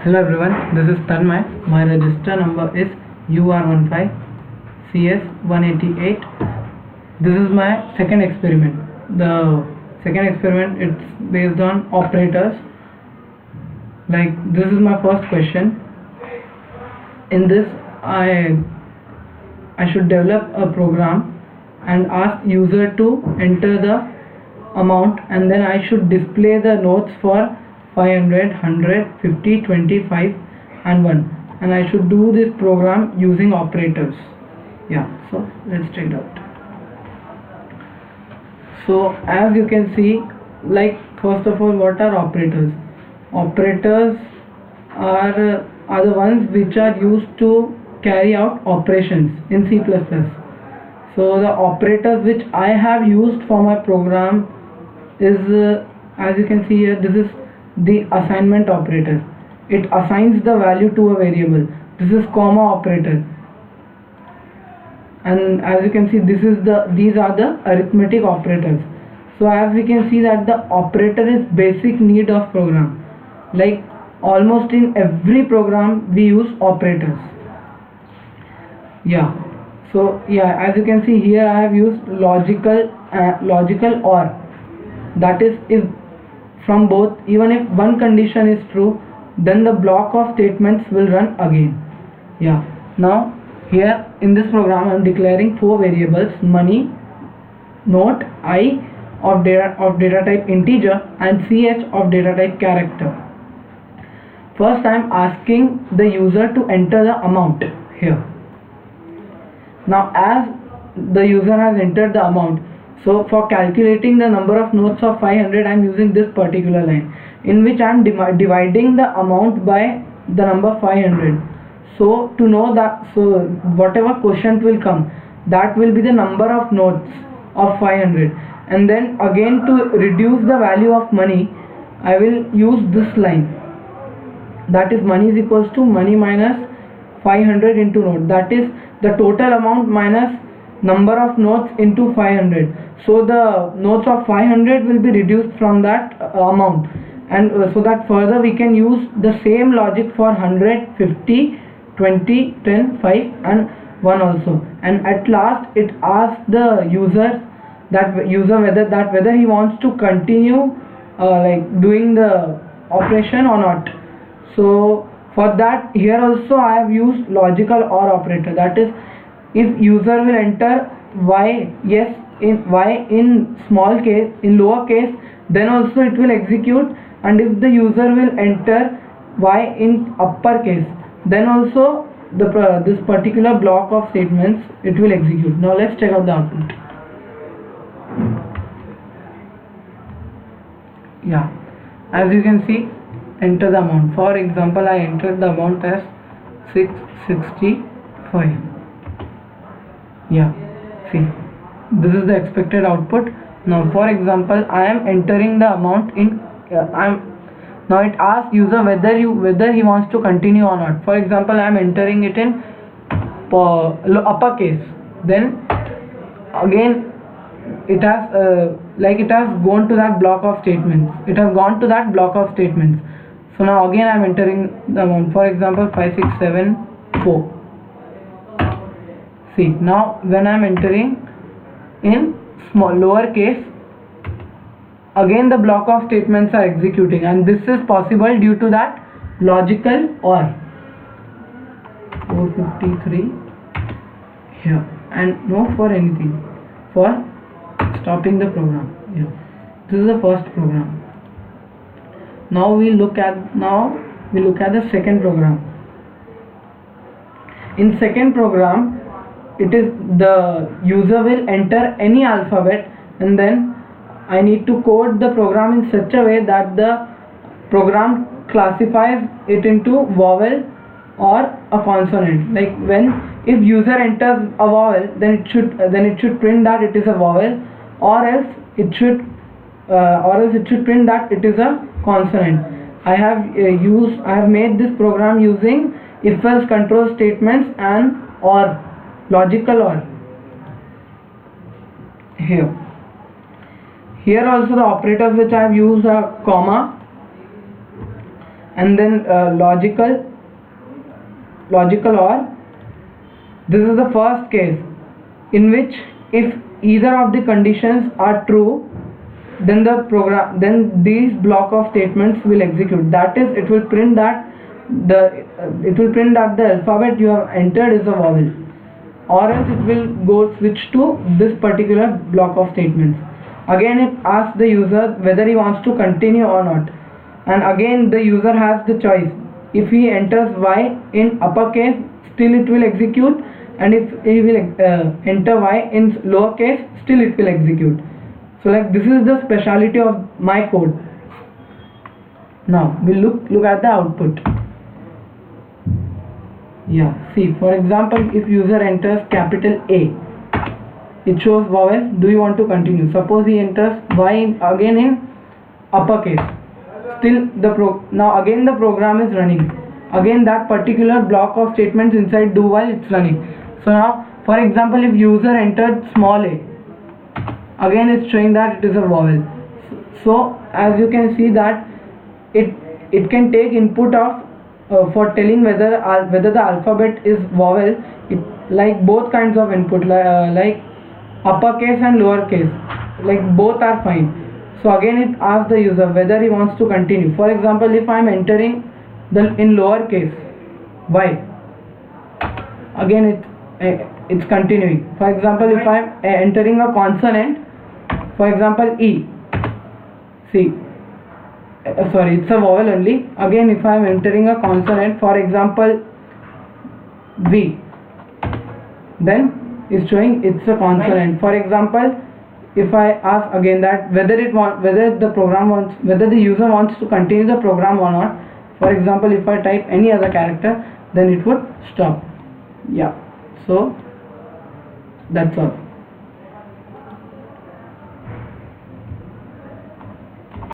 Hello everyone, this is Tanmay. My register number is UR15CS188. This is my second experiment. The second experiment, it's based on operators. Like, this is my first question. In this, I should develop a program and ask user to enter the amount, and then I should display the notes for 500, 100, 50, 25 and 1, and I should do this program using operators. Yeah, so let's check it out. So as you can see, like, first of all, what are operators? Operators are the ones which are used to carry out operations in C++. So the operators which I have used for my program is as you can see here, this is the assignment operator. It assigns the value to a variable. This is comma operator, and as you can see, these are the arithmetic operators. So as we can see that the operator is basic need of program. Like, almost in every program we use operators. Yeah, so yeah, as you can see here, I have used logical OR. That is, if from both, even if one condition is true, then the block of statements will run again. Yeah, now here in this program I am declaring 4 variables: money, note, I of data type integer, and ch of data type character. First I am asking the user to enter the amount here. Now as the user has entered the amount, so for calculating the number of notes of 500, I am using this particular line, in which I am dividing the amount by the number 500. So to know that, so whatever quotient will come, that will be the number of notes of 500. And then again, to reduce the value of money, I will use this line. That is, money is equals to money minus 500 into note. That is the total amount minus number of notes into 500. So the notes of 500 will be reduced from that amount, and so that further we can use the same logic for 100, 50, 20, 10, 5 and 1 also. And at last it asks the user whether he wants to continue like doing the operation or not. So for that, here also I have used logical OR operator. That is, if user will enter y, yes, in y in small case, in lower case, then also it will execute, and if the user will enter y in upper case, then also this particular block of statements it will execute. Now let's check out the output. Yeah, as you can see, enter the amount. For example, I entered the amount as 665. Yeah, see, this is the expected output. Now for example, I am entering the amount in now it asks user whether he wants to continue or not. For example, I am entering it in upper case. Then again it has gone to that block of statements. So now again I am entering the amount. For example, 5674. See, now when I am entering in lower case, again the block of statements are executing, and this is possible due to that logical OR. 453 here, and no for anything, for stopping the program. Yeah, this is the first program. Now we look at the second program. In second program, it is the user will enter any alphabet, and then I need to code the program in such a way that the program classifies it into vowel or a consonant. Like, if user enters a vowel, then it should print that it is a vowel, or else it should print that it is a consonant. I have made this program using if-else control statements and OR, logical OR. Here also the operators which I have used are comma, and then logical or. This is the first case in which if either of the conditions are true, then these block of statements will execute. That is, it will print that the alphabet you have entered is a vowel, or else it will go switch to this particular block of statements. Again, it asks the user whether he wants to continue or not, and again the user has the choice. If he enters Y in uppercase, still it will execute, and if he will enter Y in lowercase, still it will execute. So like this is the speciality of my code. Now we'll look at the output. Yeah, see, for example, if user enters capital A, it shows vowel. Do you want to continue? Suppose he enters Y again in uppercase, still now again the program is running. Again that particular block of statements inside do while it's running. So now, for example, if user entered small a, again it's showing that it is a vowel. So as you can see that it can take input of for telling whether the alphabet is vowel. It like both kinds of input, like uppercase and lowercase, like both are fine. So again it asks the user whether he wants to continue. For example, if I am entering in lowercase Y, again it's continuing. For example, if I am entering a consonant, for example E, see, sorry, it's a vowel only. Again, if I am entering a consonant, for example V, then it's showing it's a consonant. For example, if I ask again that whether the user wants to continue the program or not, for example, if I type any other character, then it would stop. Yeah, so that's all.